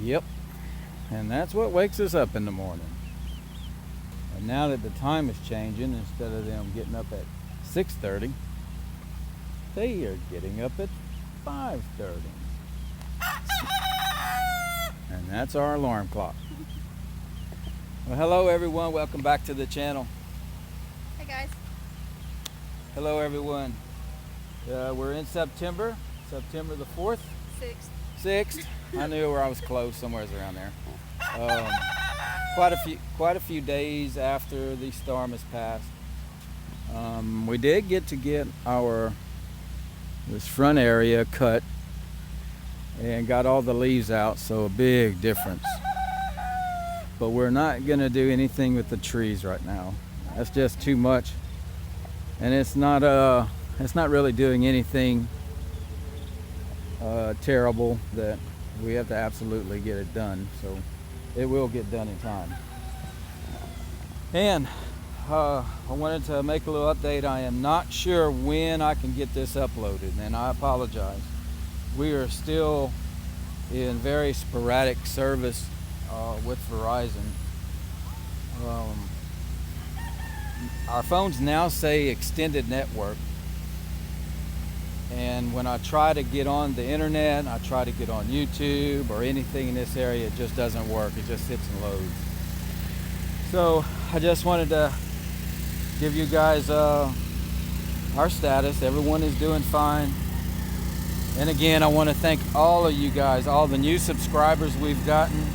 Yep. And that's what wakes us up in the morning. And now that the time is changing, instead of them getting up at 6:30, they are getting up at 5:30. And that's our alarm clock. Well, hello everyone. Welcome back to the channel. Hey guys. Hello everyone. We're in September the 4th? 6th. I knew where I was close, somewhere around there. Quite a few days after the storm has passed. We did get this front area cut and got all the leaves out, so a big difference. But we're not gonna do anything with the trees right now. That's just too much, and it's not really doing anything terrible that we have to absolutely get it done. So it will get done in time. And I wanted to make a little update. I am not sure when I can get this uploaded, and I apologize. We are still in very sporadic service with Verizon. Our phones now say extended network, and when I try to get on the internet, I try to get on YouTube or anything in this area, it just doesn't work. It just sits and loads. So I just wanted to give you guys our status. Everyone is doing fine. And again, I want to thank all of you guys, all the new subscribers we've gotten,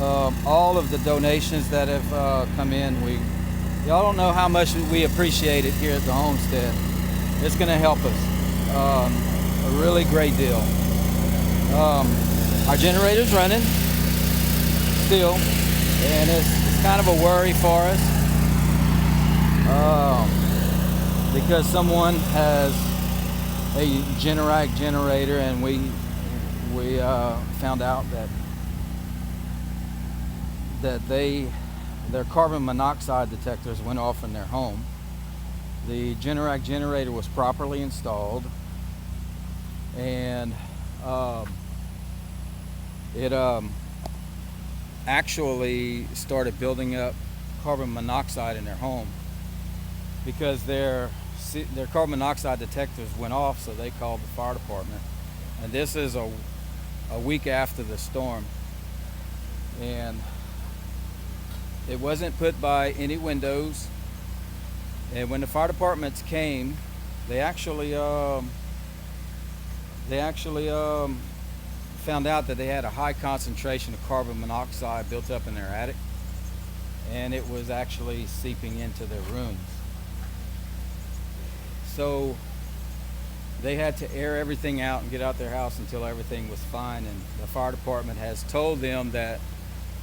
all of the donations that have come in. Y'all don't know how much we appreciate it here at the homestead. It's going to help us a really great deal. Our generator's running still, and it's kind of a worry for us because someone has a Generac generator, and we found out that their carbon monoxide detectors went off in their home. The Generac generator was properly installed, and it actually started building up carbon monoxide in their home because their carbon monoxide detectors went off, so they called the fire department. And this is a week after the storm, and it wasn't put by any windows. And when the fire departments came, they actually found out that they had a high concentration of carbon monoxide built up in their attic, and it was actually seeping into their rooms. So they had to air everything out and get out their house until everything was fine. And the fire department has told them that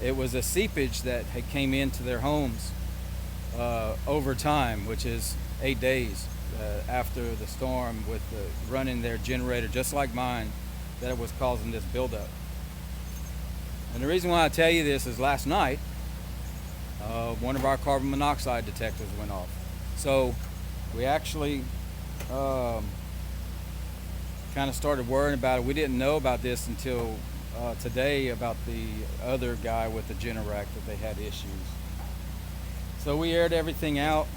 it was a seepage that had came into their homes over time, which is 8 days after the storm, with running their generator just like mine, that it was causing this buildup. And the reason why I tell you this is last night one of our carbon monoxide detectors went off. So we actually kind of started worrying about it. We didn't know about this until today, about the other guy with the Generac, that they had issues. So we aired everything out.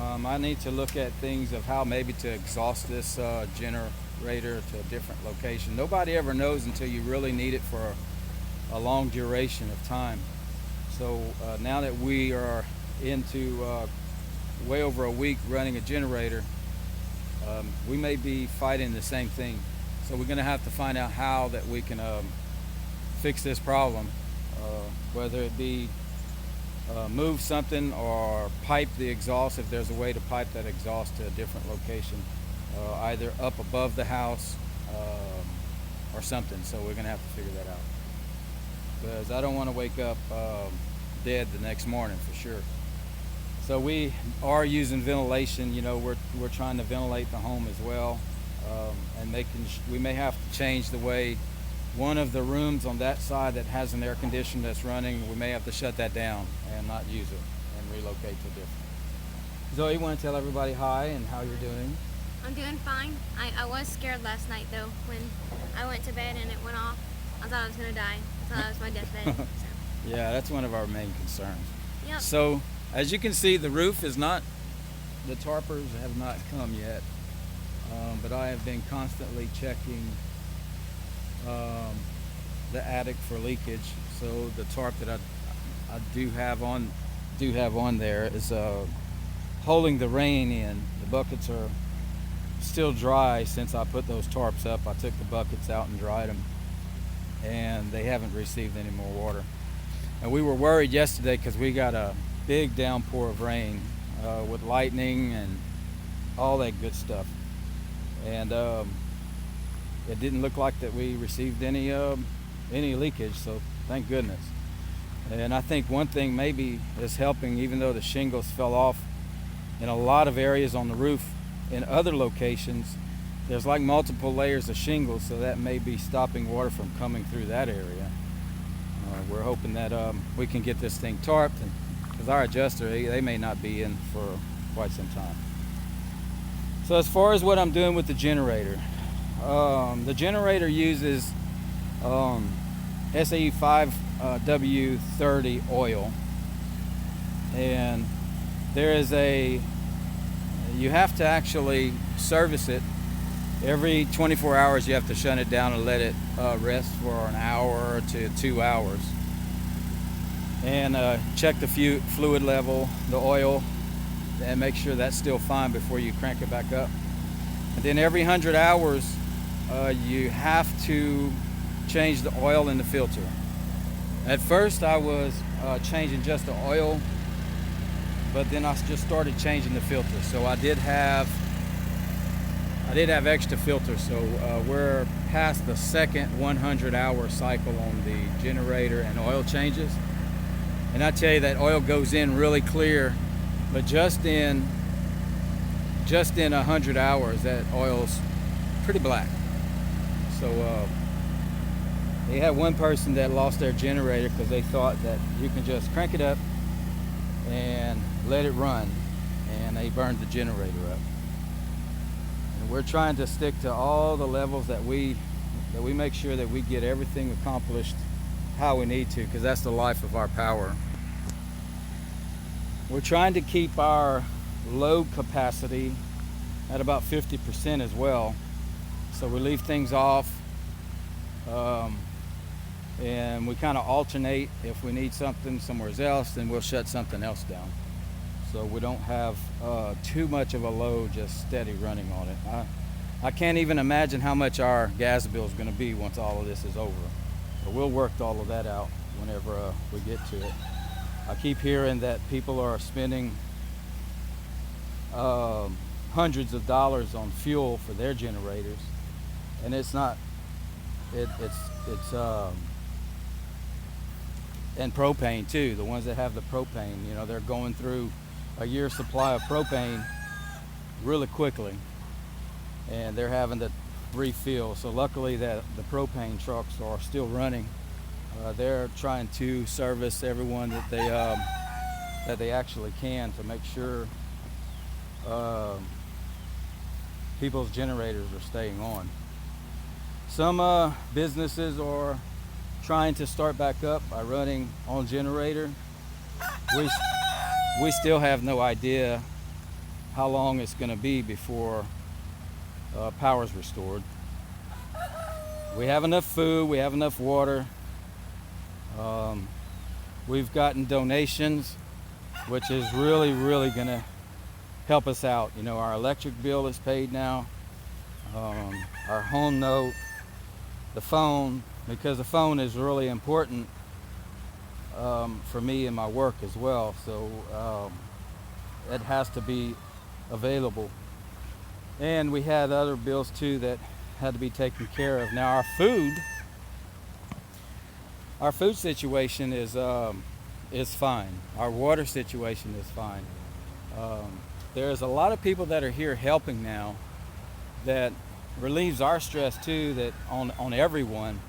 I need to look at things of how maybe to exhaust this generator to a different location. Nobody ever knows until you really need it for a long duration of time. So now that we are into way over a week running a generator, we may be fighting the same thing. So we're going to have to find out how that we can fix this problem, whether it be move something or pipe the exhaust, if there's a way to pipe that exhaust to a different location, either up above the house or something. So we're going to have to figure that out, because I don't want to wake up dead the next morning for sure. So we are using ventilation. You know, we're trying to ventilate the home as well, and we may have to change the way one of the rooms on that side that has an air conditioner that's running. We may have to shut that down and not use it and relocate to different. Zoe, you want to tell everybody hi and how you're doing? I'm doing fine. I was scared last night though when I went to bed and it went off. I thought I was gonna die. So that was my deathbed. So. Yeah, that's one of our main concerns. Yep. So, as you can see, the roof is not, the tarpers have not come yet, but I have been constantly checking the attic for leakage. So the tarp that I do have on there is holding the rain in. The buckets are still dry since I put those tarps up. I took the buckets out and dried them, and they haven't received any more water. And we were worried yesterday because we got a big downpour of rain with lightning and all that good stuff, and it didn't look like that we received any leakage, so thank goodness. And I think one thing maybe is helping, even though the shingles fell off in a lot of areas on the roof. In other locations, there's like multiple layers of shingles, so that may be stopping water from coming through that area. We're hoping that we can get this thing tarped, because our adjuster, they may not be in for quite some time. So as far as what I'm doing with the generator uses SAE 5W30 oil, and you have to actually service it every 24 hours. You have to shut it down and let it rest for an hour to 2 hours, and check the fluid level, the oil, and make sure that's still fine before you crank it back up. And then every 100 hours you have to change the oil in the filter. At first I was changing just the oil, but then I just started changing the filter. So I did have extra filters. So we're past the second 100-hour cycle on the generator and oil changes. And I tell you, that oil goes in really clear, but just in 100 hours, that oil's pretty black. So they had one person that lost their generator because they thought that you can just crank it up and let it run, and they burned the generator up. And we're trying to stick to all the levels that we make sure that we get everything accomplished how we need to, because that's the life of our power. We're trying to keep our load capacity at about 50% as well. So we leave things off, and we kind of alternate. If we need something somewhere else, then we'll shut something else down. So we don't have too much of a load just steady running on it. I can't even imagine how much our gas bill is going to be once all of this is over. But we'll work all of that out whenever we get to it. I keep hearing that people are spending hundreds of dollars on fuel for their generators, and it's not. It's and propane too. The ones that have the propane, they're going through a year's supply of propane really quickly, and they're having to refill. So luckily that the propane trucks are still running. They're trying to service everyone that they actually can, to make sure people's generators are staying on. Some businesses are trying to start back up by running on generator. We still have no idea how long it's going to be before power is restored. We have enough food, we have enough water. We've gotten donations, which is really going to help us out. Our electric bill is paid now, our home note, the phone, because the phone is really important for me and my work as well. So it has to be available. And we had other bills too that had to be taken care of. Now our food situation is fine. Our water situation is fine. There's a lot of people that are here helping now that relieves our stress too, that on everyone,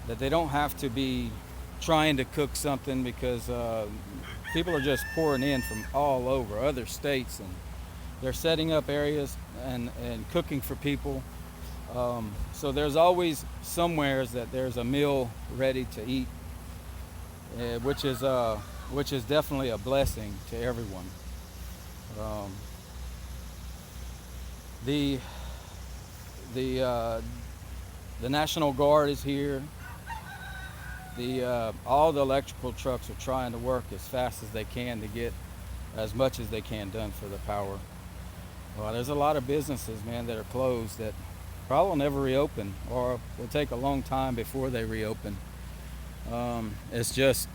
that they don't have to be trying to cook something, because people are just pouring in from all over other states, and they're setting up areas and cooking for people. So there's always somewheres that there's a meal ready to eat which is definitely a blessing to everyone. Um, the the the National Guard is here. All the electrical trucks are trying to work as fast as they can to get as much as they can done for the power. Well, there's a lot of businesses, man, that are closed that probably will never reopen, or will take a long time before they reopen. It's just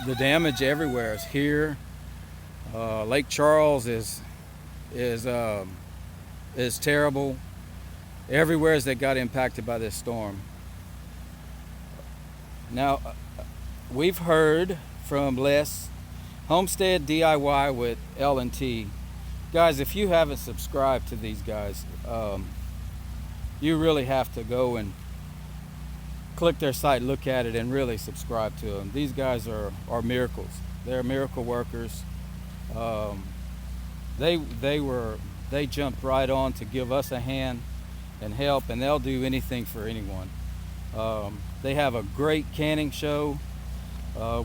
the damage everywhere is here. Lake Charles is terrible. Everywhere that got impacted by this storm. Now, we've heard from Les, Homestead DIY with L&T. Guys, if you haven't subscribed to these guys, you really have to go and click their site, look at it, and really subscribe to them. These guys are miracles. They're miracle workers. They jumped right on to give us a hand and help, and they'll do anything for anyone. They have a great canning show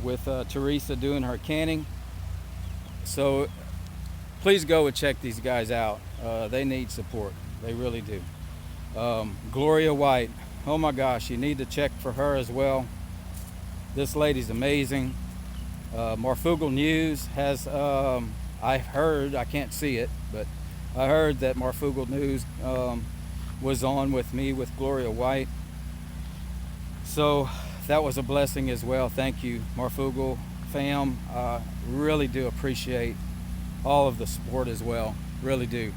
with Teresa doing her canning. So please go and check these guys out. They need support. They really do. Gloria White. Oh my gosh, you need to check for her as well. This lady's amazing. Marfugal News has, I heard, I can't see it, but I heard that Marfugal News was on with me with Gloria White. So that was a blessing as well. Thank you, Marfugal fam. Really do appreciate all of the support as well. Really do.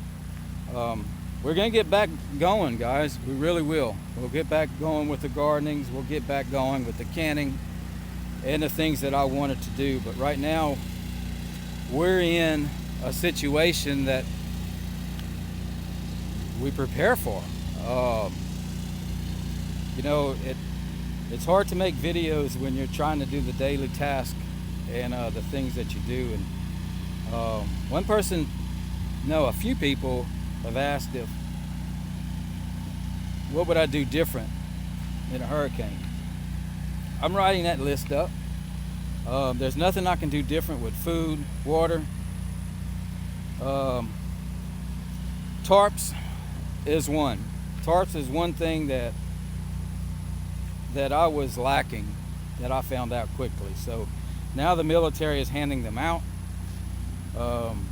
We're going to get back going, guys. We really will. We'll get back going with the gardenings. We'll get back going with the canning and the things that I wanted to do. But right now, we're in a situation that we prepare for. You know, it's hard to make videos when you're trying to do the daily task and the things that you do. And one person, no, a few people have asked what would I do different in a hurricane. I'm writing that list up. There's nothing I can do different with food, water. Tarps is one. Tarps is one thing that I was lacking, that I found out quickly. So now the military is handing them out.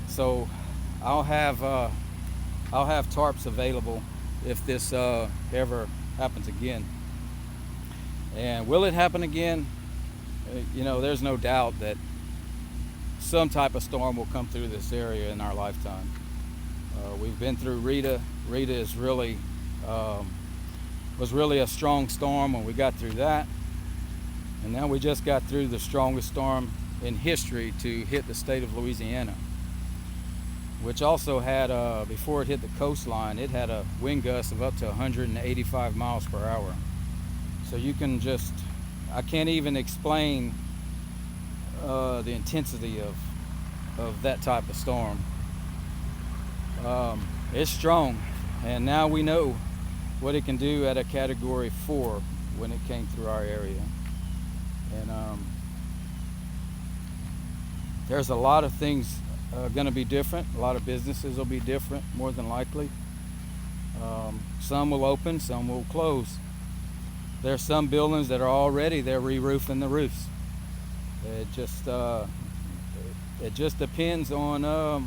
So I'll have tarps available if this ever happens again. And will it happen again? You know, there's no doubt that some type of storm will come through this area in our lifetime. We've been through Rita. Rita is really was really a strong storm when we got through that. And now we just got through the strongest storm in history to hit the state of Louisiana, which also had, before it hit the coastline, it had a wind gust of up to 185 miles per hour. So you can just, I can't even explain the intensity of that type of storm. It's strong, and now we know what it can do at a Category 4 when it came through our area. And there's a lot of things going to be different. A lot of businesses will be different, more than likely. Some will open, some will close. There's some buildings that are already, they're re-roofing the roofs. It just depends on, I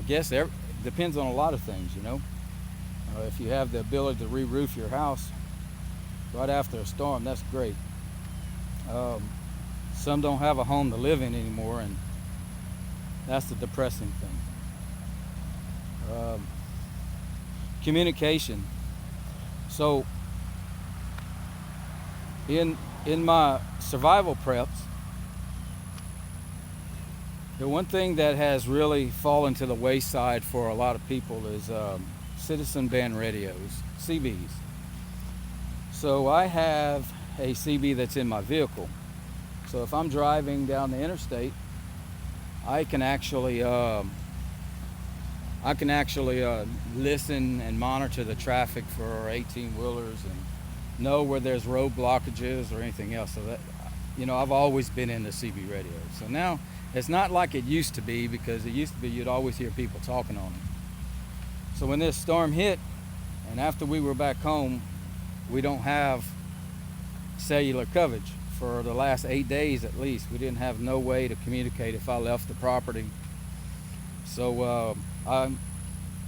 guess, depends on a lot of things, you know. If you have the ability to re-roof your house right after a storm, that's great. Some don't have a home to live in anymore, and that's the depressing thing. Communication. So in my survival preps, the one thing that has really fallen to the wayside for a lot of people is citizen band radios, CBs. So I have a CB that's in my vehicle. So if I'm driving down the interstate, I can actually listen and monitor the traffic for 18-wheelers and know where there's road blockages or anything else. So that I've always been into CB radio. So now it's not like it used to be, because it used to be you'd always hear people talking on it. So when this storm hit, and after we were back home, we don't have cellular coverage for the last 8 days at least. We didn't have no way to communicate if I left the property. So I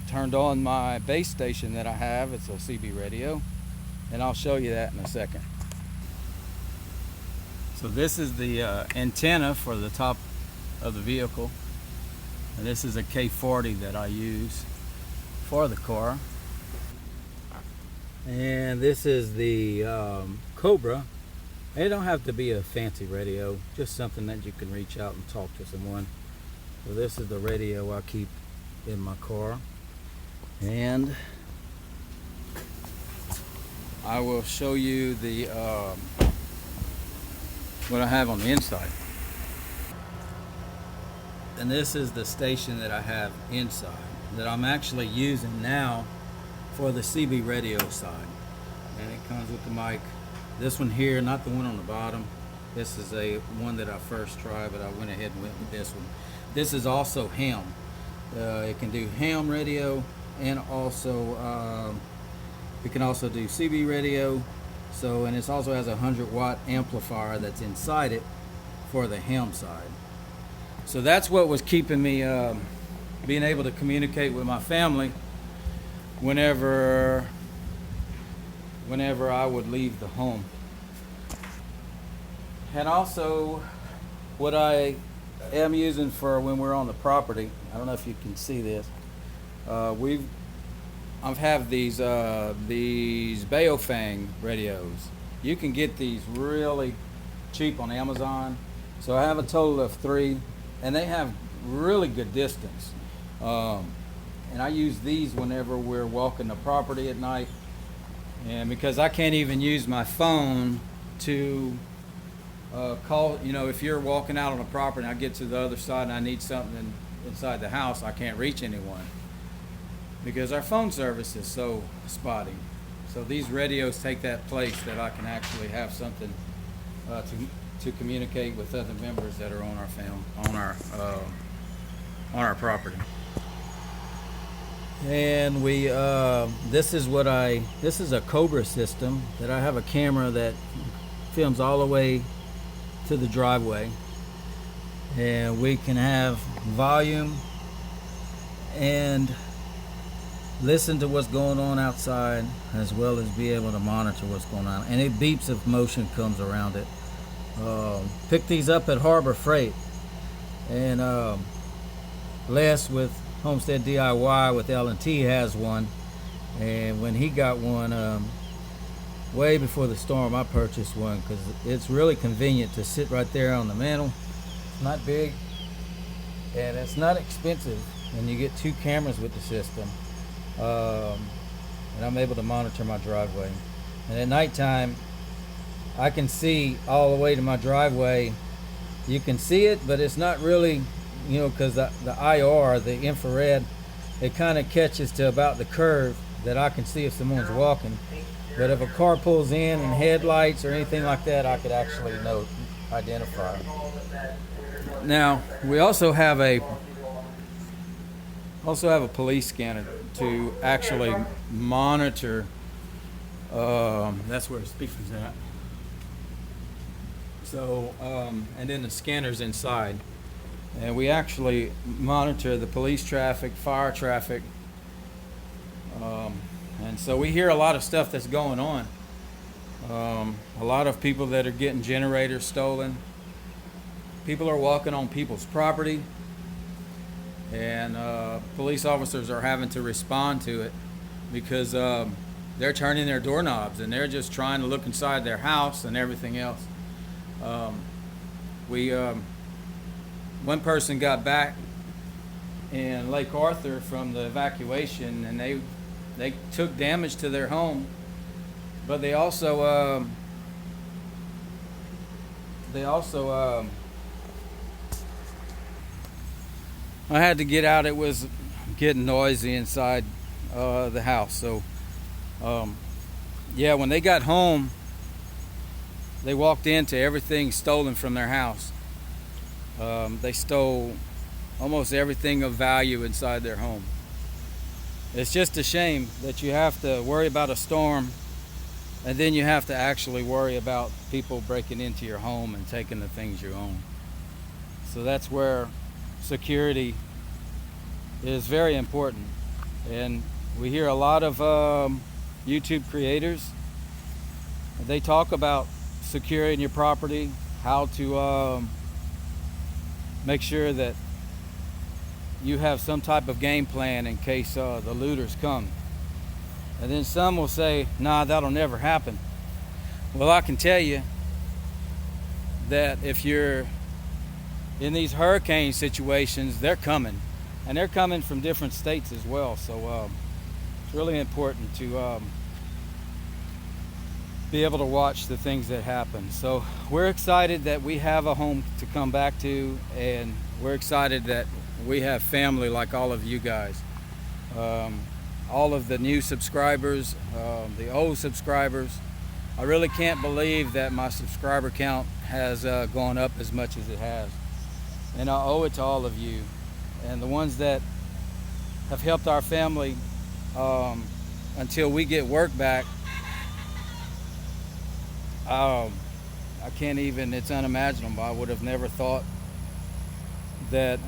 turned on my base station that I have. It's a CB radio, and I'll show you that in a second. So this is the antenna for the top of the vehicle, and this is a K40 that I use for the car. And this is the Cobra. It don't have to be a fancy radio, just something that you can reach out and talk to someone. So this is the radio I keep in my car, and I will show you the what I have on the inside. And this is the station that I have inside that I'm actually using now for the CB radio side, and it comes with the mic. This one here, not the one on the bottom. This is a one that I first tried, but I went ahead and went with this one. This is also ham. It can do ham radio, and also it can also do CB radio. So, and it also has a 100-watt amplifier that's inside it for the ham side. So that's what was keeping me being able to communicate with my family whenever I would leave the home. And also what I am using for when we're on the property, I don't know if you can see this, I've have these Baofeng radios. You can get these really cheap on Amazon. So I have a total of 3, and they have really good distance. And I use these whenever we're walking the property at night, and because I can't even use my phone to call, if you're walking out on a property and I get to the other side and I need something inside the house, I can't reach anyone because our phone service is so spotty. So these radios take that place, that I can actually have something to communicate with other members that are on our property. And this is a Cobra system that I have a camera that films all the way to the driveway, and we can have volume and listen to what's going on outside, as well as be able to monitor what's going on, and it beeps if motion comes around it. Pick these up at Harbor Freight, and Les with Homestead DIY with L&T has one, and when he got one way before the storm, I purchased one because it's really convenient to sit right there on the mantle. It's not big and it's not expensive, and you get 2 cameras with the system, and I'm able to monitor my driveway. And at nighttime I can see all the way to my driveway. You can see it, but it's not really, because the IR, the infrared, it kind of catches to about the curve that I can see if someone's walking. But if a car pulls in and headlights or anything like that, I could actually identify. Now, we also have a police scanner to actually monitor. That's where the speaker's at. So, and then the scanner's inside. And we actually monitor the police traffic, fire traffic, and so we hear a lot of stuff that's going on. A lot of people that are getting generators stolen. People are walking on people's property, and police officers are having to respond to it because they're turning their doorknobs and they're just trying to look inside their house and everything else. One person got back in Lake Arthur from the evacuation, and they took damage to their home, but they also I had to get out. It was getting noisy inside the house. So yeah, when they got home, they walked into everything stolen from their house. They stole almost everything of value inside their home. It's just a shame that you have to worry about a storm and then you have to actually worry about people breaking into your home and taking the things you own. So that's where security is very important. And we hear a lot of YouTube creators. They talk about securing your property, how to make sure that you have some type of game plan in case the looters come. And then some will say, nah, that'll never happen. Well, I can tell you that if you're in these hurricane situations, they're coming. And they're coming from different states as well. So it's really important to be able to watch the things that happen. So we're excited that we have a home to come back to, and we're excited that we have family like all of you guys. All of the new subscribers, the old subscribers. I really can't believe that my subscriber count has gone up as much as it has. And I owe it to all of you. And the ones that have helped our family until we get work back, I can't even, it's unimaginable. I would have never thought that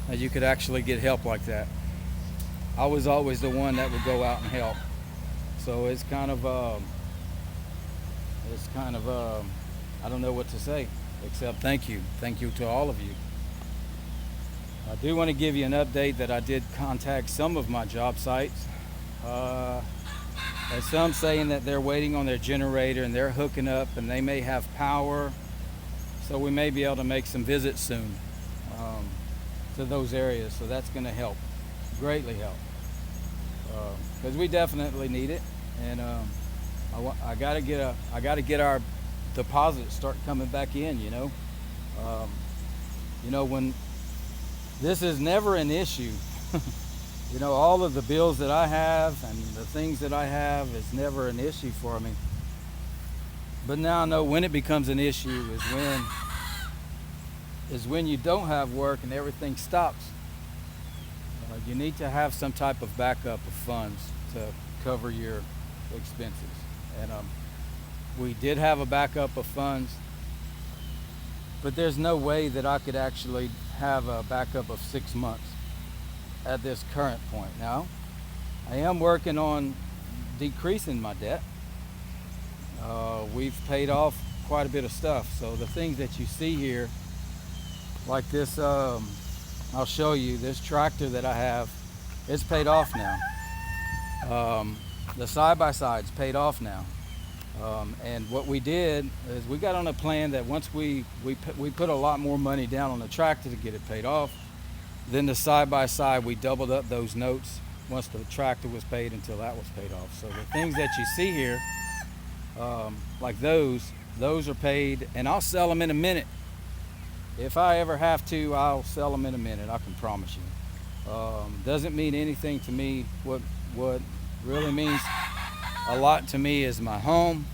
that you could actually get help like that. I was always the one that would go out and help. So it's kind of I don't know what to say except thank you. Thank you to all of you. I do want to give you an update that I did contact some of my job sites. And some saying that they're waiting on their generator and they're hooking up and they may have power. So we may be able to make some visits soon to those areas. So that's going to help, greatly help. Because we definitely need it. And I got to get our deposits start coming back in, you know. When this is never an issue. You know, all of the bills that I have and the things that I have is never an issue for me. But now I know when it becomes an issue is when you don't have work and everything stops. You need to have some type of backup of funds to cover your expenses. And we did have a backup of funds, but there's no way that I could actually have a backup of 6 months at this current point. Now, I am working on decreasing my debt. We've paid off quite a bit of stuff. So the things that you see here, like this, I'll show you this tractor that I have, it's paid off now. The side-by-side's paid off now. And what we did is we got on a plan that once we put a lot more money down on the tractor to get it paid off. Then the side-by-side, we doubled up those notes once the tractor was paid until that was paid off. So the things that you see here, like those are paid, and I'll sell them in a minute. If I ever have to, I'll sell them in a minute, I can promise you. Doesn't mean anything to me. What really means a lot to me is my home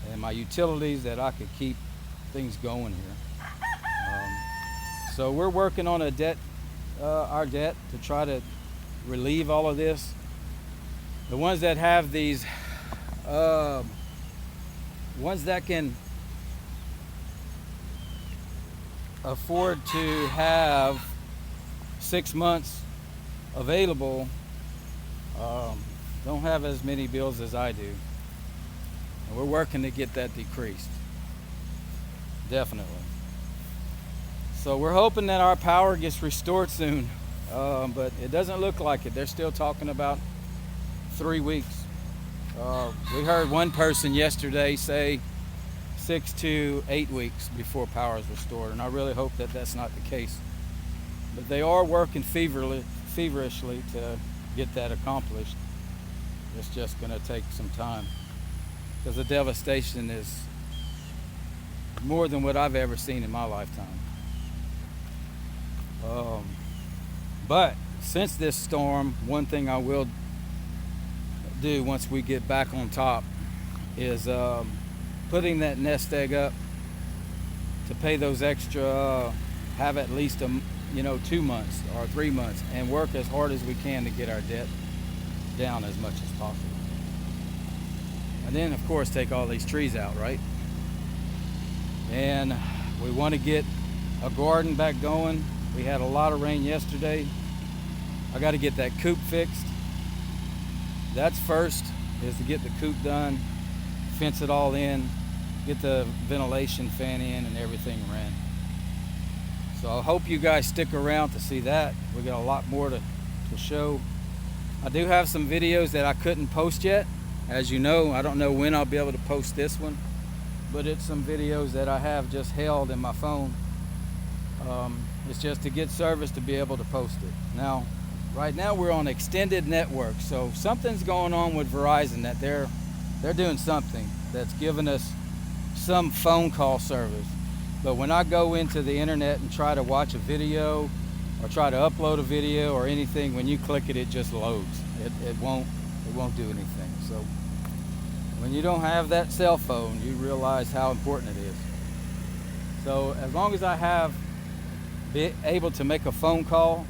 and my utilities, that I could keep things going here. So we're working on our debt to try to relieve all of this. The ones that have these, ones that can afford to have 6 months available, don't have as many bills as I do. And we're working to get that decreased. Definitely. So we're hoping that our power gets restored soon, but it doesn't look like it. They're still talking about 3 weeks. We heard one person yesterday say 6 to 8 weeks before power is restored, and I really hope that that's not the case. But they are working feverishly to get that accomplished. It's just going to take some time, because the devastation is more than what I've ever seen in my lifetime. But since this storm, one thing I will do once we get back on top is putting that nest egg up to pay those extra, have at least 2 months or 3 months, and work as hard as we can to get our debt down as much as possible. And then of course take all these trees out, right? And we want to get a garden back going. We had a lot of rain yesterday. I got to get that coop fixed. That's first, is to get the coop done, fence it all in, get the ventilation fan in and everything ran. So I hope you guys stick around to see that. We got a lot more to show. I do have some videos that I couldn't post yet. As you know, I don't know when I'll be able to post this one, but it's some videos that I have just held in my phone. It's just to get service to be able to post it. Now, right now we're on extended network, so something's going on with Verizon, that they're doing something that's giving us some phone call service. But when I go into the internet and try to watch a video or try to upload a video or anything, when you click it, it just loads. It won't do anything. So when you don't have that cell phone, you realize how important it is. So as long as I have be able to make a phone call,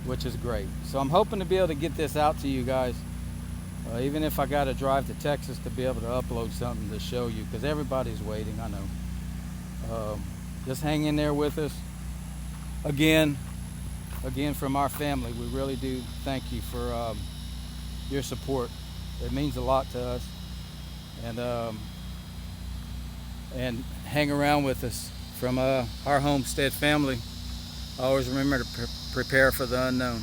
which is great. So I'm hoping to be able to get this out to you guys, even if I got to drive to Texas to be able to upload something to show you, because everybody's waiting, I know. Just hang in there with us. Again, from our family, we really do thank you for your support. It means a lot to us. And hang around with us. From our homestead family, always remember to prepare for the unknown.